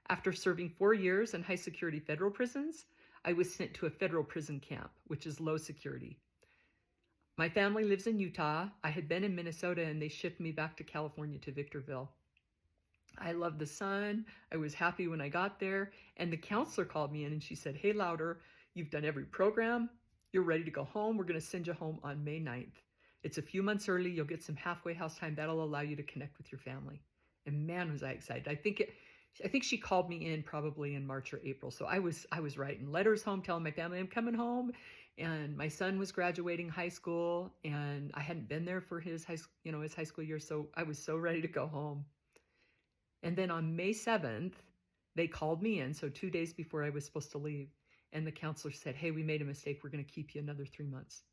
After serving 4 years in high security federal prisons, I was sent to a federal prison camp, which is low security. My family lives in Utah. I had been in Minnesota and they shipped me back to California to Victorville. I loved the sun. I was happy when I got there. And the counselor called me in and she said, "Hey, Louder, you've done every program. You're ready to go home. We're going to send you home on May 9th. It's a few months early. You'll get some halfway house time. That'll allow you to connect with your family." And man, was I excited. I think she called me in probably in March or April. So I was writing letters home telling my family I'm coming home. And my son was graduating high school and I hadn't been there for his high school year. So I was so ready to go home. And then on May 7th, they called me in. So 2 days before I was supposed to leave. And the counselor said, "Hey, we made a mistake. We're going to keep you another 3 months."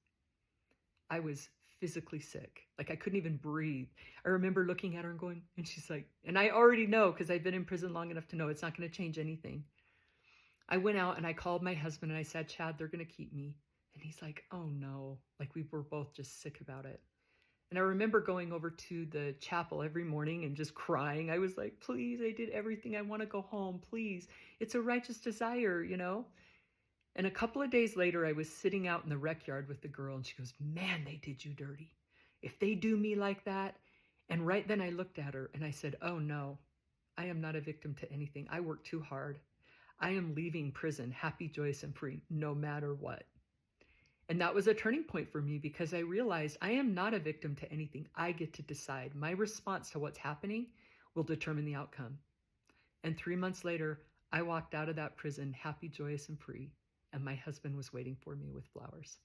I was physically sick. Like I couldn't even breathe. I remember looking at her and going, and she's like, and I already know because I've been in prison long enough to know it's not going to change anything. I went out and I called my husband and I said, "Chad, they're going to keep me." And he's like, "Oh no." Like we were both just sick about it. And I remember going over to the chapel every morning and just crying. I was like, "Please, I did everything. I want to go home. Please. It's a righteous desire, you know?" And a couple of days later, I was sitting out in the rec yard with the girl and she goes, "Man, they did you dirty. If they do me like that." And right then I looked at her and I said, "Oh no, I am not a victim to anything. I worked too hard. I am leaving prison happy, joyous, and free, no matter what." And that was a turning point for me because I realized I am not a victim to anything. I get to decide. My response to what's happening will determine the outcome. And 3 months later, I walked out of that prison happy, joyous, and free. And my husband was waiting for me with flowers.